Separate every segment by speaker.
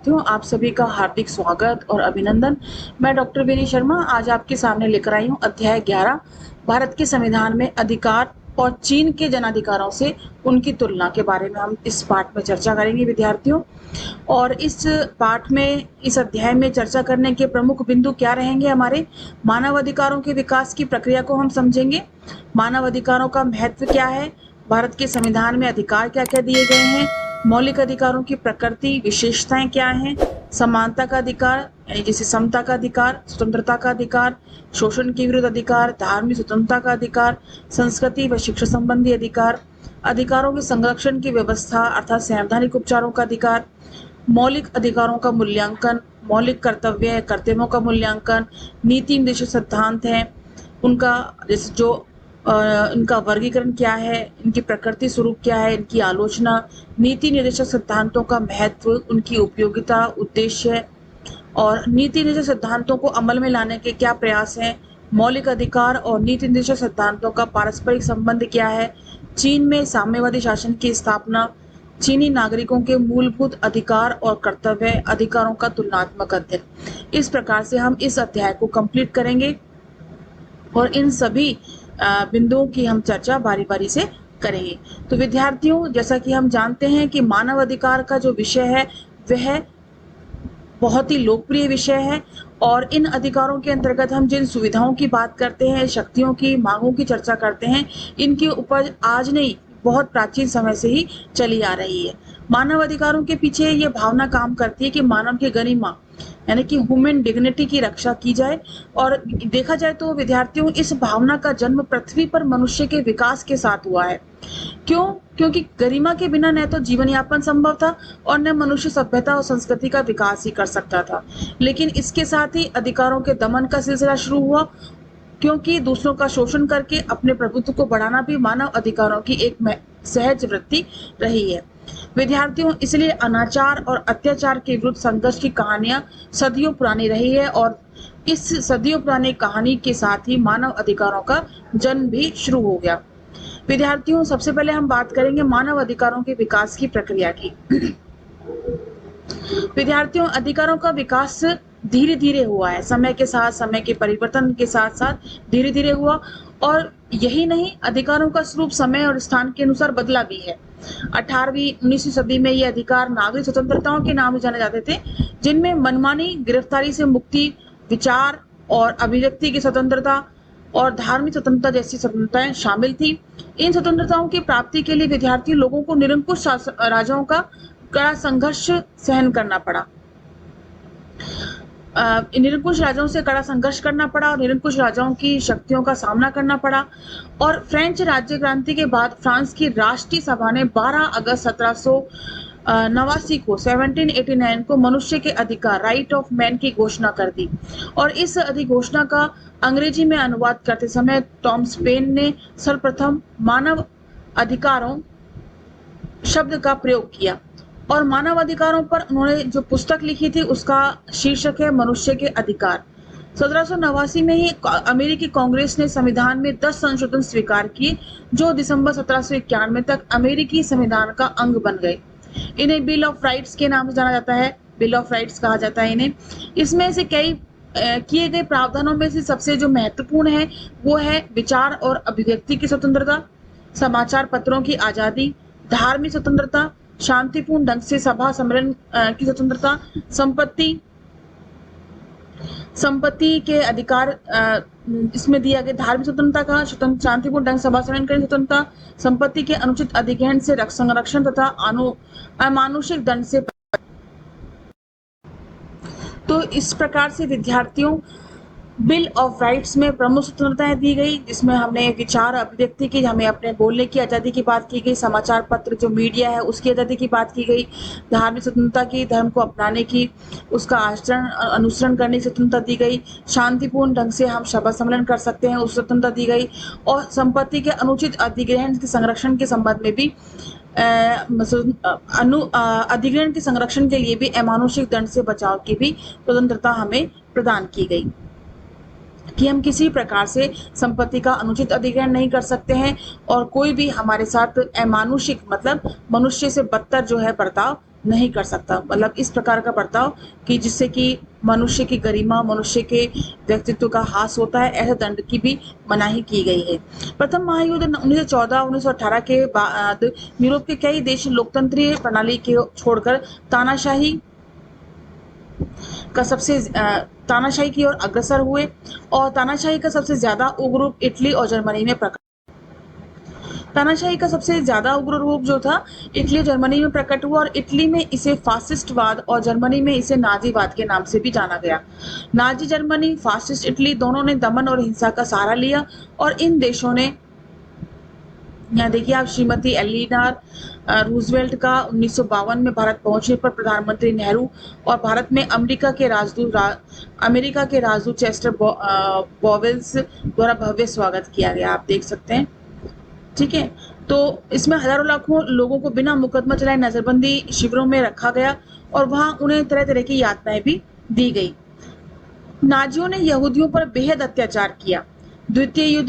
Speaker 1: विद्यार्थियों, आप सभी का हार्दिक स्वागत और अभिनंदन। मैं डॉक्टर विनी शर्मा आज आपके सामने लेकर आई हूँ अध्याय 11 भारत के संविधान में अधिकार और चीन के जनाधिकारों से उनकी तुलना के बारे में हम इस पाठ में चर्चा करेंगे विद्यार्थियों। और इस पाठ में इस अध्याय में चर्चा करने के प्रमुख बिंदु क्या रहेंगे हमारे मानव अधिकारों के विकास की प्रक्रिया को हम समझेंगे। मानव अधिकारों का महत्व क्या है, भारत के संविधान में अधिकार क्या क्या दिए गए हैं, मौलिक अधिकारों की प्रकृति विशेषताएं क्या हैं, समानता का अधिकार यानी जैसे समता का अधिकार, स्वतंत्रता का अधिकार, शोषण के विरुद्ध अधिकार, धार्मिक स्वतंत्रता का अधिकार, संस्कृति व शिक्षा संबंधी अधिकार, अधिकारों के संरक्षण की व्यवस्था अर्थात संवैधानिक उपचारों का अधिकार, मौलिक अधिकारों का मूल्यांकन, मौलिक कर्तव्य कर्तव्यों का मूल्यांकन, नीति निर्देशक सिद्धांत हैं उनका जैसे जो इनका वर्गीकरण क्या है, इनकी प्रकृति स्वरूप क्या है, इनकी आलोचना, नीति निर्देशक सिद्धांतों का महत्व, उनकी उपयोगिता, उद्देश्य और नीति निर्देशक सिद्धांतों को अमल में लाने के क्या प्रयास हैं, मौलिक अधिकार और नीति निर्देशक सिद्धांतों का पारस्परिक संबंध क्या है, चीन में साम्यवादी शासन की स्थापना, चीनी नागरिकों के मूलभूत अधिकार और कर्तव्य अधिकारों का तुलनात्मक अध्ययन। इस प्रकार से हम इस अध्याय को कंप्लीट करेंगे और इन सभी बिंदुओं की हम चर्चा बारी बारी से करेंगे। तो विद्यार्थियों, जैसा कि हम जानते हैं कि मानव अधिकार का जो विषय है वह बहुत ही लोकप्रिय विषय है और इन अधिकारों के अंतर्गत हम जिन सुविधाओं की बात करते हैं, शक्तियों की मांगों की चर्चा करते हैं, इनकी उपज आज नहीं बहुत प्राचीन समय से ही चली आ रही है। मानव अधिकारों के पीछे ये भावना काम करती है कि मानव की गरिमा यानी कि ह्यूमन डिग्निटी की रक्षा की जाए। और देखा जाए तो विद्यार्थियों, इस भावना का जन्म पृथ्वी पर मनुष्य के विकास के साथ हुआ है। क्यों? क्योंकि गरिमा के बिना न तो जीवन यापन संभव था और न मनुष्य सभ्यता और संस्कृति का विकास ही कर सकता था। लेकिन इसके साथ ही अधिकारों के दमन का सिलसिला शुरू हुआ, क्योंकि दूसरों का शोषण करके अपने प्रभुत्व को बढ़ाना भी मानव अधिकारों की एक सहज वृत्ति रही है। विद्यार्थियों, इसलिए अनाचार और अत्याचार के विरुद्ध संघर्ष की कहानियां सदियों पुरानी रही है और इस सदियों पुरानी कहानी के साथ ही मानव अधिकारों का जन्म भी शुरू हो गया। विद्यार्थियों, सबसे पहले हम बात करेंगे मानव अधिकारों के विकास की प्रक्रिया की। विद्यार्थियों, अधिकारों का विकास धीरे धीरे हुआ है, समय के साथ, समय के परिवर्तन के साथ साथ धीरे धीरे हुआ। और यही नहीं, अधिकारों का स्वरूप समय और स्थान के अनुसार बदला भी है। 18वीं 19वीं सदी में ये अधिकार नागरिक स्वतंत्रताओं के नाम से जाने जाते थे, जिनमें मनमानी, गिरफ्तारी से मुक्ति, विचार और अभिव्यक्ति की स्वतंत्रता और धार्मिक स्वतंत्रता जैसी स्वतंत्रताएं शामिल थी। इन स्वतंत्रताओं की प्राप्ति के लिए विद्यार्थी लोगों को निरंकुश राजाओं का कड़ा संघर्ष सहन करना पड़ा। निरंकुश राजाओं से कड़ा संघर्ष करना पड़ा और निरंकुश राजाओं की शक्तियों का सामना करना पड़ा। और फ्रेंच राज्य क्रांति के बाद फ्रांस की राष्ट्रीय सभा ने 12 अगस्त 1789 को 1789 को मनुष्य के अधिकार राइट ऑफ मैन की घोषणा कर दी। और इस अधिघोषणा का अंग्रेजी में अनुवाद करते समय टॉमस पेन ने सर्वप्रथम मानव अधिकारों शब्द का प्रयोग किया और मानव अधिकारों पर उन्होंने जो पुस्तक लिखी थी उसका शीर्षक है मनुष्य के अधिकार। 1789 में ही अमेरिकी कांग्रेस ने संविधान में 10 संशोधन स्वीकार किए जो दिसंबर 1791 तक अमेरिकी संविधान का अंग बन गए। इन्हें बिल ऑफ राइट्स के नाम से जाना जाता है, बिल ऑफ राइट्स कहा जाता है इन्हें। इसमें से कई किए गए प्रावधानों में से सबसे जो महत्वपूर्ण है वो है विचार और अभिव्यक्ति की स्वतंत्रता, समाचार पत्रों की आजादी, धार्मिक स्वतंत्रता, शांतिपूर्ण ढंग से सभा सम्मेलन की स्वतंत्रता, संपत्ति के अधिकार इसमें दिया गया, धार्मिक स्वतंत्रता का शांतिपूर्ण ढंग सभा सम्मेलन करने की स्वतंत्रता, संपत्ति के अनुचित अधिग्रहण से संरक्षण तथा अमानुषिक दंड से। तो इस प्रकार से विद्यार्थियों, बिल ऑफ राइट्स में प्रमुख स्वतंत्रताएं दी गई, जिसमें हमने विचार अभिव्यक्ति की, हमें अपने बोलने की आज़ादी की बात की गई, समाचार पत्र जो मीडिया है उसकी आज़ादी की बात की गई, धार्मिक स्वतंत्रता की, धर्म को अपनाने की, उसका आचरण अनुसरण करने की स्वतंत्रता दी गई, शांतिपूर्ण ढंग से हम सभा सम्मेलन कर सकते हैं उस स्वतंत्रता दी गई, और संपत्ति के अनुचित अधिग्रहण के संरक्षण के संबंध में भी अधिग्रहण के संरक्षण के लिए भी अमानुषिक दंड से बचाव की भी स्वतंत्रता हमें प्रदान की गई कि हम किसी प्रकार से संपत्ति का अनुचित अधिग्रहण नहीं कर सकते हैं और कोई भी हमारे साथ अमानुषिक मतलब मनुष्य से बदतर जो है बर्ताव नहीं कर सकता। मतलब इस प्रकार का बर्ताव कि जिससे कि मनुष्य की गरिमा, मनुष्य के व्यक्तित्व का ह्रास होता है, ऐसे दंड की भी मनाही की गई है। प्रथम महायुद्ध 1914-1918 के बाद यूरोप के कई देश लोकतंत्रीय प्रणाली के छोड़कर तानाशाही का सबसे तानाशाही की ओर अग्रसर हुए, और तानाशाही का सबसे ज्यादा उग्र रूप इटली और जर्मनी में प्रकट तानाशाही का सबसे ज्यादा उग्र रूप जो था इटली और जर्मनी में प्रकट हुआ, और इटली में इसे फासिस्टवाद और जर्मनी में इसे नाजीवाद के नाम से भी जाना गया। नाजी जर्मनी, फासिस्ट इटली दोनों ने दमन और हिंसा का सहारा लिया, और इन देशों ने, यहाँ देखिए आप, श्रीमती एलिनार रूजवेल्ट का 1952 में भारत पहुंचने पर प्रधानमंत्री नेहरू और भारत में अमेरिका के राजदूत चेस्टर बॉवेल्स द्वारा भव्य स्वागत किया गया, आप देख सकते हैं। ठीक है, तो इसमें हजारों लाखों लोगों को बिना मुकदमा चलाए नजरबंदी शिविरों में रखा गया, और वहां उन्हें तरह तरह की यातनाएं भी दी गई। नाजियों ने यहूदियों पर बेहद अत्याचार किया। द्वितीय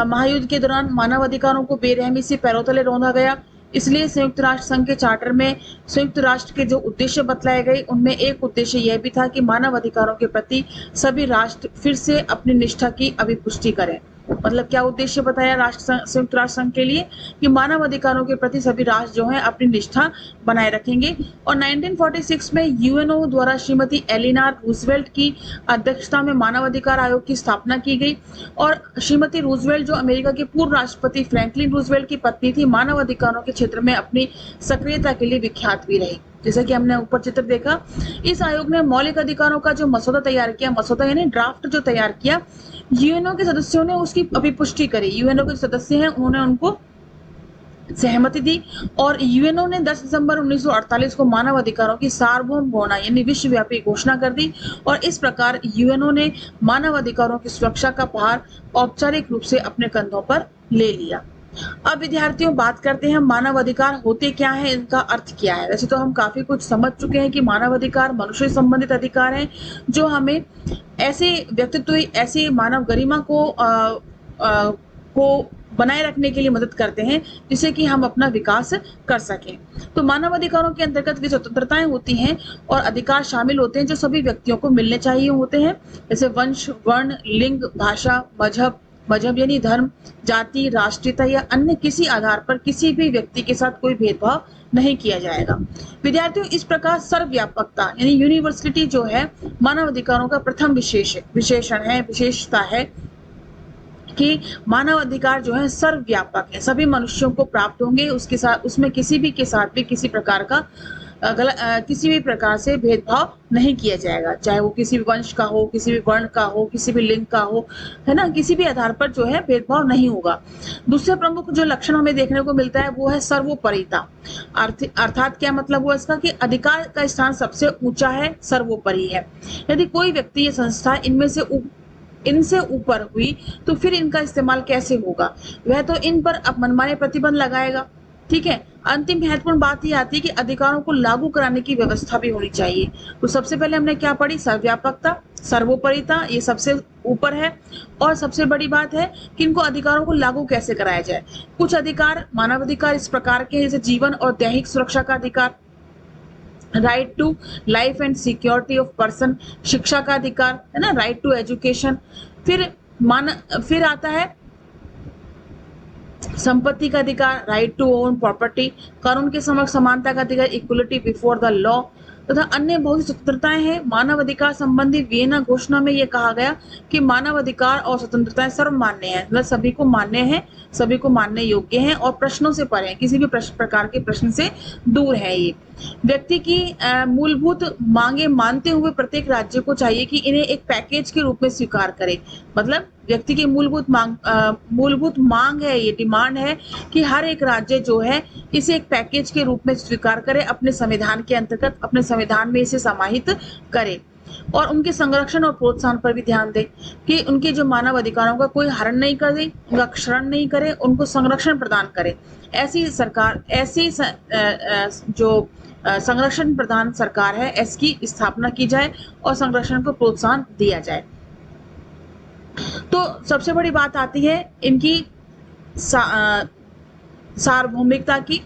Speaker 1: महायुद्ध के दौरान मानव अधिकारों को बेरहमी से पैरों तले रौंदा गया। इसलिए संयुक्त राष्ट्र संघ के चार्टर में संयुक्त राष्ट्र के जो उद्देश्य बतलाए गए, उनमें एक उद्देश्य यह भी था कि मानव अधिकारों के प्रति सभी राष्ट्र फिर से अपनी निष्ठा की अभिपुष्टि करें। मतलब क्या उद्देश्य बताया संयुक्त राष्ट्र संघ के लिए, कि मानव अधिकारों के प्रति सभी राष्ट्र जो है अपनी निष्ठा बनाए रखेंगे। और 1946 में यूएनओ द्वारा श्रीमती एलिनार रूजवेल्ट की अध्यक्षता में मानव अधिकार आयोग की स्थापना की गई, और श्रीमती रूजवेल्ट जो अमेरिका के पूर्व राष्ट्रपति फ्रैंकलिन रूजवेल्ट की पत्नी थी, मानव अधिकारों के क्षेत्र में अपनी सक्रियता के लिए विख्यात भी रही। जैसा कि हमने ऊपर चित्र देखा, इस आयोग ने मौलिक अधिकारों का जो मसौदा तैयार किया, मसौदा यानी ड्राफ्ट जो तैयार किया, यूएनओ के सदस्यों ने उसकी अभिपुष्टि करी। यूएनओ के सदस्य हैं, उन्होंने उनको सहमति दी, और यूएनओ ने 10 दिसंबर 1948 को मानव अधिकारों की सार्वभौम घोषणा यानी विश्वव्यापी घोषणा कर दी, और इस प्रकार यूएनओ ने मानव अधिकारों की सुरक्षा का भार औपचारिक रूप से अपने कंधों पर ले लिया। अब विद्यार्थियों, बात करते हैं मानव अधिकार होते क्या है, इनका अर्थ क्या है। वैसे तो हम काफी कुछ समझ चुके हैं कि मानव अधिकार मनुष्य संबंधित अधिकार हैं, जो हमें ऐसे व्यक्तित्व, ऐसी मानव गरिमा को बनाए रखने के लिए मदद करते हैं, जिससे कि हम अपना विकास कर सकें। तो मानव अधिकारों के अंतर्गत वे स्वतंत्रताएं होती हैं और अधिकार शामिल होते हैं जो सभी व्यक्तियों को मिलने चाहिए होते हैं, जैसे वंश, वर्ण, लिंग, भाषा, मजहब यानी धर्म, जाति, राष्ट्रीयता या अन्य किसी आधार पर किसी भी व्यक्ति के साथ कोई भेदभाव नहीं किया जाएगा। विद्यार्थियों, इस प्रकार सर्वव्यापकता यानी यूनिवर्सलिटी जो है मानव अधिकारों का प्रथम विशेषता है, कि मानव अधिकार जो है सर्वव्यापक है, सभी मनुष्यों को प्राप्त होंगे, उसके साथ उसमें किसी भी के साथ भी किसी प्रकार का किसी भी प्रकार से भेदभाव नहीं किया जाएगा, चाहे वो किसी भी वंश का हो, किसी भी वर्ण का हो, किसी भी लिंग का हो, है ना, किसी भी आधार पर जो है भेदभाव नहीं होगा। दूसरे प्रमुख जो लक्षण हमें देखने को मिलता है वो है सर्वोपरिता। अर्थात क्या मतलब हुआ इसका, कि अधिकार का स्थान सबसे ऊंचा है, सर्वोपरि है। यदि कोई व्यक्ति या संस्था इनसे ऊपर हुई तो फिर इनका इस्तेमाल कैसे होगा, वह तो इन पर अब मनमाने प्रतिबंध लगाएगा। ठीक है, अंतिम महत्वपूर्ण बात ये आती है कि अधिकारों को लागू कराने की व्यवस्था भी होनी चाहिए। तो सबसे पहले हमने क्या पढ़ी, सर्वव्यापकता, सर्वोपरिता, ये सबसे ऊपर है, और सबसे बड़ी बात है कि इनको अधिकारों को लागू कैसे कराया जाए। कुछ अधिकार, मानव अधिकार इस प्रकार के हैं, जैसे जीवन और दैहिक सुरक्षा का अधिकार, right to life and security of person, शिक्षा का अधिकार, है ना, राइट टू एजुकेशन। फिर फिर आता है संपत्ति का अधिकार, राइट टू ओन प्रॉपर्टी, कानून के समक्ष समानता का अधिकार, इक्वलिटी बिफोर द लॉ, तथा अन्य बहुत सी स्वतंत्रताएं हैं। मानव अधिकार संबंधी वियना घोषणा में यह कहा गया कि मानव अधिकार और स्वतंत्रताएं सर्वमान्य है, मतलब सभी को मान्य है, सभी को मानने योग्य हैं, और प्रश्नों से परे हैं, किसी भी प्रकार के प्रश्न से दूर है। ये व्यक्ति की मूलभूत मांगे मानते हुए प्रत्येक राज्य को चाहिए कि इन्हें एक पैकेज के रूप में स्वीकार करे। मतलब व्यक्ति की मूलभूत मांग है, ये डिमांड है कि हर एक राज्य जो है इसे एक पैकेज के रूप में स्वीकार करे, अपने संविधान के अंतर्गत, अपने संविधान में इसे समाहित करे, और उनके संरक्षण और प्रोत्साहन पर भी ध्यान दे, कि उनके जो मानव अधिकारों का कोई हरण नहीं करे, उनका क्षरण नहीं करे, उनको संरक्षण प्रदान करे। ऐसी सरकार, जो संरक्षण प्रदान सरकार है, इसकी स्थापना की जाए और संरक्षण को प्रोत्साहन दिया जाए। तो सबसे बड़ी बात आती है इनकी सार्वभौमिकता की,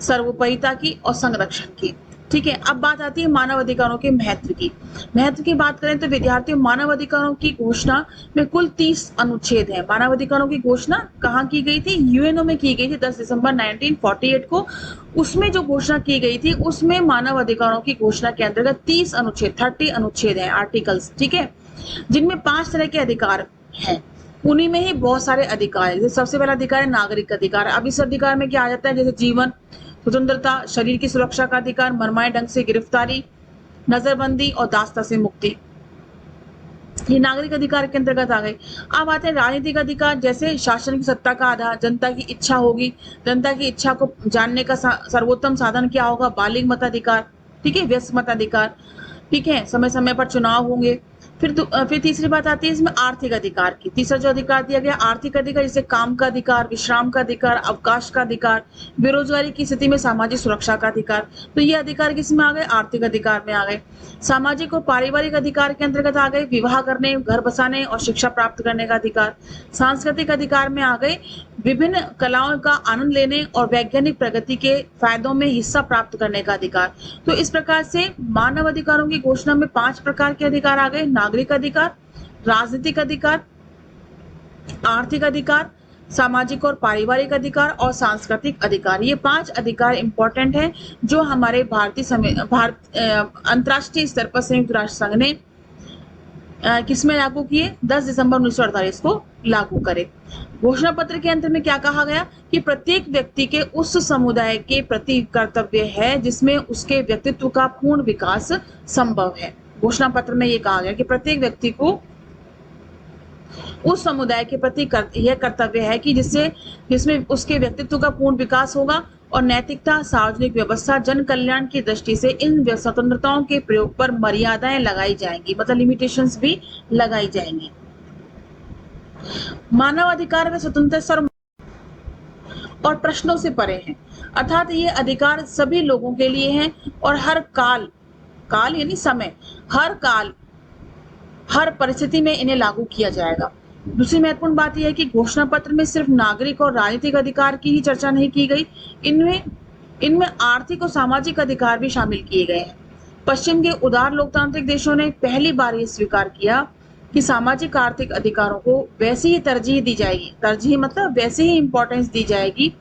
Speaker 1: सर्वोपरिता की और संरक्षण की। ठीक है, अब बात आती है मानव अधिकारों के महत्व की। महत्व की बात करें तो विद्यार्थियों, मानव अधिकारों की घोषणा में कुल 30 अनुच्छेद हैं। मानव अधिकारों की घोषणा कहाँ की गई थी? यूएनओ में की गई थी 10 दिसंबर 1948 को। उसमें जो घोषणा की गई थी उसमें मानव अधिकारों की घोषणा के अंतर्गत 30 अनुच्छेद 30 अनुच्छेद हैं, आर्टिकल्स, ठीक है, जिनमें 5 तरह के अधिकार हैं। उन्हीं में ही बहुत सारे अधिकार है। जैसे सबसे पहला अधिकार है नागरिक अधिकार। अब इस अधिकार में क्या आ जाता है? जैसे जीवन, स्वतंत्रता, शरीर की सुरक्षा का अधिकार, मनमाने ढंग से गिरफ्तारी, नजरबंदी और दास्ता से मुक्ति, ये नागरिक अधिकार के अंतर्गत आ गए। अब आते हैं राजनीतिक अधिकार। जैसे शासन की सत्ता का आधार, जनता की इच्छा होगी, जनता की इच्छा को जानने का सर्वोत्तम साधन क्या होगा? बालिग मताधिकार, ठीक है, व्यस्क मताधिकार, ठीक है, समय समय पर चुनाव होंगे। फिर तीसरी बात आती है इसमें आर्थिक अधिकार की। तीसरा जो अधिकार दिया गया आर्थिक अधिकार, जैसे काम का अधिकार, विश्राम का अधिकार, अवकाश का अधिकार, बेरोजगारी की स्थिति में सामाजिक सुरक्षा का अधिकार। तो ये अधिकार किसमें आ गए? आर्थिक अधिकार में आ गए। सामाजिक और पारिवारिक अधिकार के अंतर्गत आ गए विवाह करने, घर बसाने और शिक्षा प्राप्त करने का अधिकार। सांस्कृतिक अधिकार में आ गए विभिन्न कलाओं का आनंद लेने और वैज्ञानिक प्रगति के फायदों में हिस्सा प्राप्त करने का अधिकार। तो इस प्रकार से मानव अधिकारों की घोषणा में 5 प्रकार के अधिकार आ गए: नागरिक अधिकार, राजनीतिक अधिकार, आर्थिक अधिकार, सामाजिक और पारिवारिक अधिकार और सांस्कृतिक अधिकार। ये 5 अधिकार इंपॉर्टेंट हैं जो हमारे अंतर्राष्ट्रीय स्तर पर संयुक्त राष्ट्र संघ ने किसमें लागू किए? 10 दिसंबर 1948 को लागू करे। घोषणा पत्र के अंत में क्या कहा गया कि प्रत्येक व्यक्ति के उस समुदाय के प्रति कर्तव्य है जिसमें उसके व्यक्तित्व का पूर्ण विकास संभव है। घोषणा पत्र में ये कहा गया कि प्रत्येक व्यक्ति को उस समुदाय के प्रति यह कर्तव्य है कि जिसमें उसके व्यक्तित्व का पूर्ण विकास होगा और नैतिकता, सार्वजनिक व्यवस्था, जन कल्याण की दृष्टि से इन स्वतंत्रताओं के प्रयोग पर मर्यादाएं लगाई जाएंगी, मतलब लिमिटेशंस भी लगाई जाएंगी। मानव अधिकार में स्वतंत्रता और प्रश्नों से परे हैं, अर्थात ये अधिकार सभी लोगों के लिए हैं और हर काल यानी समय, हर काल, हर परिस्थिति में इन्हें लागू किया जाएगा। दूसरी महत्वपूर्ण बात यह है कि घोषणा पत्र में सिर्फ नागरिक और राजनीतिक अधिकार की ही चर्चा नहीं की गई, इनमें आर्थिक और सामाजिक अधिकार भी शामिल किए गए हैं। पश्चिम के उदार लोकतांत्रिक देशों ने पहली बार ये स्वीकार किया कि सामाजिक आर्थिक अधिकारों को वैसे ही तरजीह दी जाएगी, तरजीह मतलब वैसे ही इंपॉर्टेंस दी जाएगी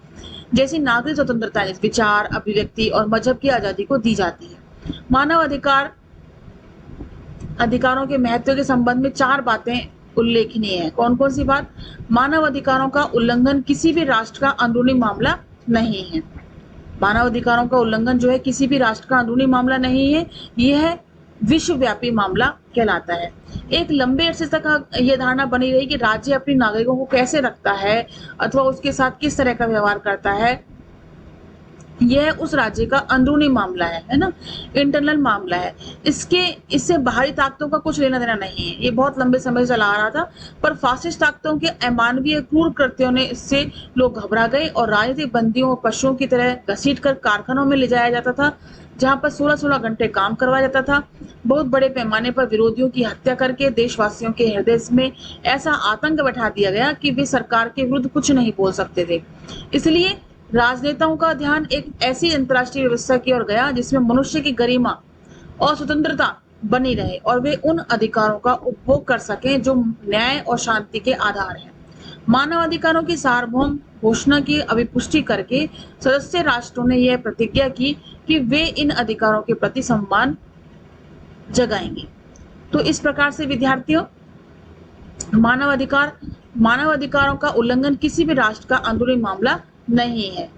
Speaker 1: जैसी नागरिक स्वतंत्रता, विचार, अभिव्यक्ति और मजहब की आजादी को दी जाती है। मानव अधिकारों के महत्व के संबंध में 4 बातें उल्लेखनीय है। कौन कौन सी बात? मानव अधिकारों का उल्लंघन किसी भी राष्ट्र का अंदरूनी मामला नहीं है। मानव अधिकारों का उल्लंघन जो है किसी भी राष्ट्र का अंदरूनी मामला नहीं है, यह विश्वव्यापी मामला कहलाता है। एक लंबे अरसे तक यह धारणा बनी रही कि राज्य अपने नागरिकों को कैसे रखता है अथवा उसके साथ किस तरह का व्यवहार करता है, यह उस राज्य का अंदरूनी मामला है ना, इंटरनल मामला है। इससे बाहरी ताकतों का कुछ लेना देना नहीं है। ये बहुत लंबे समय से चला आ रहा था, पर फासिस्ट ताकतों के अमानवीय क्रूर कृत्यों ने इससे लोग घबरा गए और राजनीतिक बंदियों और पशुओं की तरह घसीट कर कारखानों में ले जाया जाता था, जहां पर 16-16 घंटे काम करवाया जाता था। बहुत बड़े पैमाने पर विरोधियों की हत्या करके देशवासियों के हृदय में ऐसा आतंक बैठा दिया गया कि वे सरकार के विरुद्ध कुछ नहीं बोल सकते थे। इसलिए राजनेताओं का ध्यान एक ऐसी अंतर्राष्ट्रीय व्यवस्था की ओर गया जिसमें मनुष्य की गरिमा और स्वतंत्रता बनी रहे और वे उन अधिकारों का उपभोग कर सकें जो न्याय और शांति के आधार हैं। मानव अधिकारों की सार्वभौम घोषणा की अभिपुष्टि करके सदस्य राष्ट्रों ने यह प्रतिज्ञा की कि वे इन अधिकारों के प्रति सम्मान जगाएंगे। तो इस प्रकार से विद्यार्थियों, मानव अधिकारों का उल्लंघन किसी भी राष्ट्र का अंदरूनी मामला नहीं है।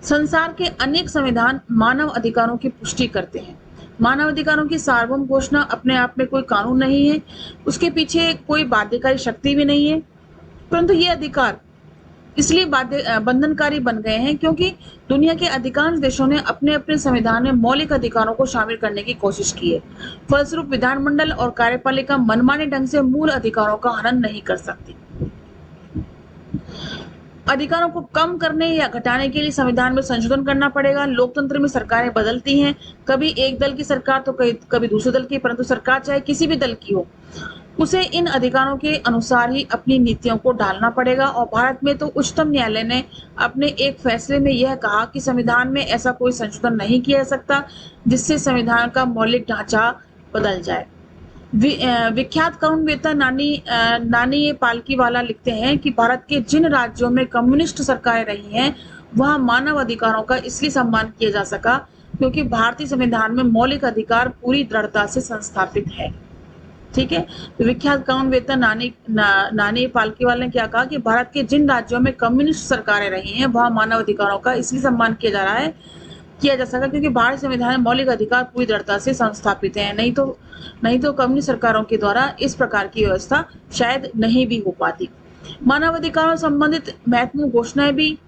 Speaker 1: संसार के अनेक संविधान मानव अधिकारों की पुष्टि करते हैं। मानव अधिकारों की सार्वभौम घोषणा अपने आप में कोई कानून नहीं है, उसके पीछे कोई बाध्यकारी शक्ति भी नहीं है, परंतु ये अधिकार इसलिए बंधनकारी बन गए हैं क्योंकि दुनिया के अधिकांश देशों ने अपने अपने संविधान में मौलिक अधिकारों को शामिल करने की कोशिश की है। फलस्वरूप विधानमंडल और कार्यपालिका मनमाने ढंग से मूल अधिकारों का हनन नहीं कर सकती। अधिकारों को कम करने या घटाने के लिए संविधान में संशोधन करना पड़ेगा। लोकतंत्र में सरकारें बदलती हैं, कभी एक दल की सरकार तो कभी दूसरे दल की, परंतु सरकार चाहे किसी भी दल की हो, उसे इन अधिकारों के अनुसार ही अपनी नीतियों को ढालना पड़ेगा। और भारत में तो उच्चतम न्यायालय ने अपने एक फैसले में यह कहा कि संविधान में ऐसा कोई संशोधन नहीं किया जा सकता जिससे संविधान का मौलिक ढांचा बदल जाए। विख्यात करुणवेत्ता नानी पालकीवाला लिखते हैं कि भारत के जिन राज्यों में कम्युनिस्ट सरकारें रही हैं, वहां मानव अधिकारों का इसलिए सम्मान किया जा सका क्योंकि भारतीय संविधान में मौलिक अधिकार पूरी दृढ़ता से संस्थापित है। ठीक है। तो विख्यात करुणवेत्ता नानी पालकीवाला ने क्या कहा कि भारत के जिन राज्यों में कम्युनिस्ट सरकारें रही हैं, वहां मानव अधिकारों का इसलिए सम्मान किया जा सका क्योंकि भारतीय संविधान में मौलिक अधिकार पूरी दृढ़ता से संस्थापित है। नहीं तो कम्युनिस्ट सरकारों के द्वारा इस प्रकार की व्यवस्था शायद नहीं भी हो पाती। मानव अधिकारों से संबंधित महत्वपूर्ण घोषणाएं भी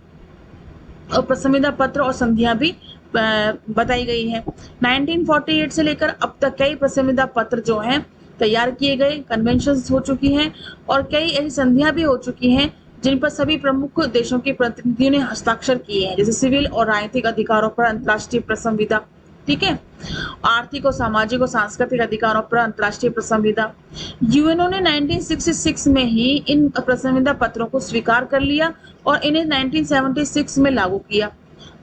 Speaker 1: और संविदा पत्र और संधियां भी बताई गई हैं। 1948 से लेकर अब तक कई संविदा पत्र जो हैं तैयार किए गए, कन्वेंशंस हो चुकी हैं और कई ऐसी संधियां भी हो चुकी हैं जिन पर सभी प्रमुख देशों के प्रतिनिधियों ने हस्ताक्षर किए हैं, जैसे सिविल और राजनीतिक अधिकारों पर अंतर्राष्ट्रीय प्रसंविदा। ठीक है। आर्थिक और सामाजिक और सांस्कृतिक अधिकारों पर अंतर्राष्ट्रीय प्रसंविदा। यूएनओ ने 1966 में ही इन प्रसंविदा पत्रों को स्वीकार कर लिया और इन्हें 1976 में लागू किया।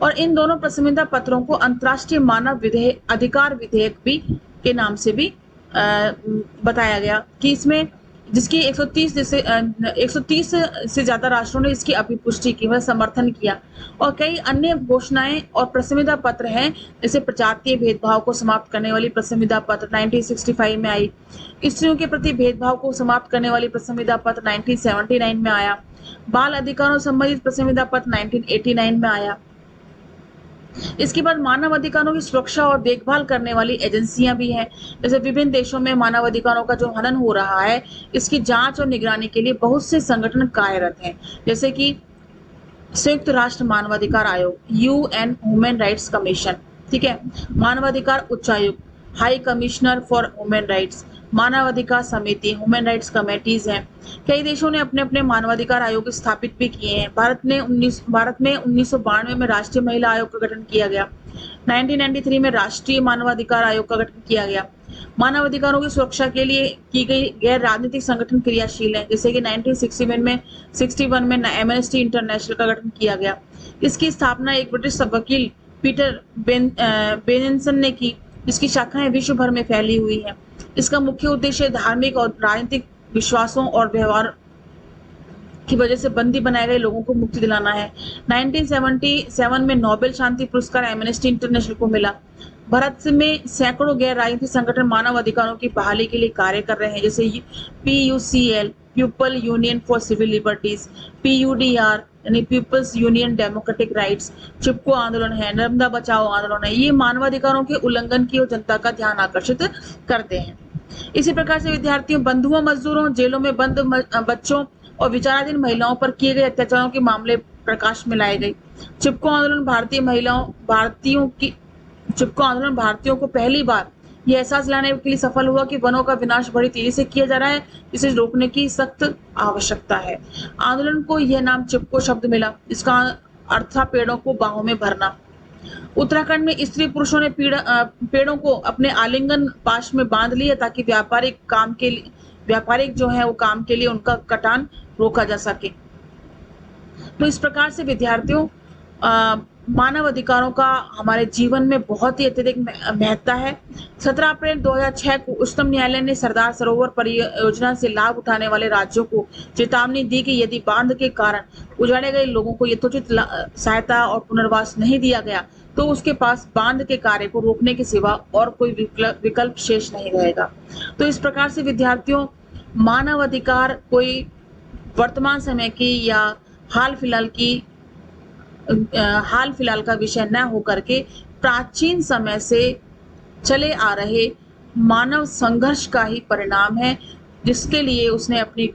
Speaker 1: और इन दोनों प्रसंविदा पत्रों को अंतर्राष्ट्रीय मानव अधिकार विधेयक भी के नाम से भी बताया गया कि इसमें जिसकी 130 से ज्यादा राष्ट्रों ने इसकी अभिपुष्टि की, मतलब समर्थन किया। और कई अन्य घोषणाएं और प्रसंविदा पत्र हैं, जैसे प्रजातीय भेदभाव को समाप्त करने वाली प्रसंविदा पत्र 1965 में आई, स्त्रियों के प्रति भेदभाव को समाप्त करने वाली प्रसंविदा पत्र 1979 में आया, बाल अधिकारों संबंधित प्रसंविदा पत्र 1989 में आया। इसके बाद मानव अधिकारों की सुरक्षा और देखभाल करने वाली एजेंसियां भी हैं, जैसे विभिन्न देशों में मानव अधिकारों का जो हनन हो रहा है, इसकी जांच और निगरानी के लिए बहुत से संगठन कार्यरत हैं, जैसे कि संयुक्त राष्ट्र मानवाधिकार आयोग, यूएन ह्यूमन राइट्स कमीशन। ठीक है। मानवाधिकार उच्चायुक्त, high commissioner for human rights, मानवाधिकार समिति, ह्यूमन राइट्स कमेटीज हैं। कई देशों ने अपने अपने मानवाधिकार आयोग स्थापित भी किए हैं। भारत में 1992 में राष्ट्रीय महिला आयोग का गठन किया गया। 1993 में राष्ट्रीय मानवाधिकार आयोग का गठन किया गया। मानव अधिकारों की सुरक्षा के लिए की गई गैर राजनीतिक संगठन क्रियाशील हैं, जैसे कि 1961 में एमनेस्टी इंटरनेशनल का गठन किया गया। इसकी स्थापना एक ब्रिटिश वकील पीटर बेनिसन ने की, जिसकी शाखाएं विश्व भर में फैली हुई हैं। इसका मुख्य उद्देश्य धार्मिक और राजनीतिक विश्वासों और व्यवहार की वजह से बंदी बनाए गए लोगों को मुक्ति दिलाना है। 1977 में नोबेल शांति पुरस्कार एमनेस्टी इंटरनेशनल को मिला। भारत में सैकड़ों गैर राजनीतिक संगठन मानव अधिकारों की बहाली के लिए कार्य कर रहे हैं, जैसे PUCL, people union for civil liberties, PUDR यानी peoples union democratic rights, Chipko आंदोलन है, नर्मदा बचाओ आंदोलन है। ये मानवाधिकारों के उल्लंघन की और जनता का ध्यान आकर्षित करते हैं। इसी प्रकार से विद्यार्थियों, बंधुओं, मजदूरों, जेलों में बंद बच्चों और विचाराधीन महिलाओं पर किए गए अत्याचारों के मामले प्रकाश में लाए गए। चिपको आंदोलन भारतीयों को पहली बार यह एहसास दिलाने के लिए सफल हुआ कि वनों का विनाश बड़ी तेजी से किया जा रहा है, इसे रोकने की सख्त आवश्यकता है। आंदोलन को यह नाम चिपको शब्द मिला, जिसका अर्थ था पेड़ों को बाहों में भरना। उत्तराखंड में स्त्री पुरुषों ने पेड़ों को अपने आलिंगन पाश में बांध लिया ताकि व्यापारिक जो है वो काम के लिए उनका कटान रोका जा सके। तो इस प्रकार से विद्यार्थियों, मानव अधिकारों का हमारे जीवन में बहुत ही अत्यधिक महत्ता है। 17 अप्रैल 2006 को उच्चतम न्यायालय ने सरदार सरोवर परियोजना से लाभ उठाने वाले राज्यों को चेतावनी दी कि यदि बांध के कारण उजाड़े गए लोगों को यथोचित सहायता और पुनर्वास नहीं दिया गया तो उसके पास बांध के कार्य को रोकने के सिवा और कोई विकल्प शेष नहीं रहेगा। तो इस प्रकार से विद्यार्थियों, मानव अधिकार कोई वर्तमान समय की या हाल फिलहाल का विषय न होकर के प्राचीन समय से चले आ रहे मानव संघर्ष का ही परिणाम है, जिसके लिए उसने अपनी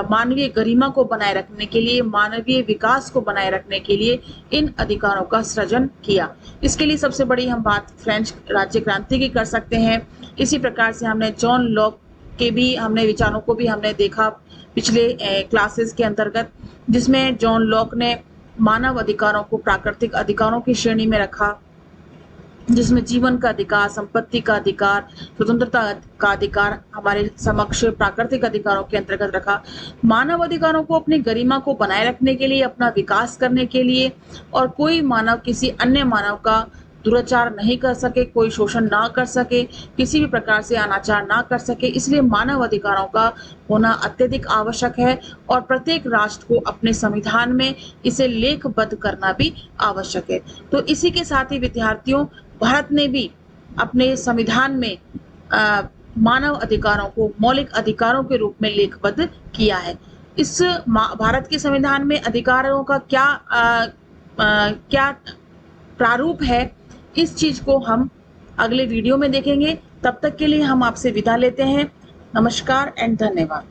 Speaker 1: मानवीय गरिमा को बनाए रखने के लिए, मानवीय विकास को बनाए रखने के लिए इन अधिकारों का सृजन किया। इसके लिए सबसे बड़ी हम बात फ्रेंच राज्य क्रांति की कर सकते हैं। इसी प्रकार से हमने जॉन लॉक के भी हमने विचारों को भी हमने देखा पिछले क्लासेस के अंतर्गत, जिसमें जॉन लॉक ने मानव अधिकारों को प्राकृतिक अधिकारों की श्रेणी में रखा जिसमें जीवन का अधिकार, संपत्ति का अधिकार, स्वतंत्रता का अधिकार हमारे समक्ष प्राकृतिक अधिकारों के अंतर्गत रखा। मानव अधिकारों को अपनी गरिमा को बनाए रखने के लिए, अपना विकास करने के लिए और कोई मानव किसी अन्य मानव का दुराचार नहीं कर सके, कोई शोषण ना कर सके, किसी भी प्रकार से अनाचार ना कर सके, इसलिए मानव अधिकारों का होना अत्यधिक आवश्यक है और प्रत्येक राष्ट्र को अपने संविधान में इसे लेखबद्ध करना भी आवश्यक है। तो इसी के साथ ही विद्यार्थियों, भारत ने भी अपने संविधान में अ, मानव अधिकारों को मौलिक अधिकारों के रूप में लेखबद्ध किया है। इस भारत के संविधान में अधिकारों का क्या प्रारूप है, इस चीज को हम अगले वीडियो में देखेंगे। तब तक के लिए हम आपसे विदा लेते हैं। नमस्कार एंड धन्यवाद।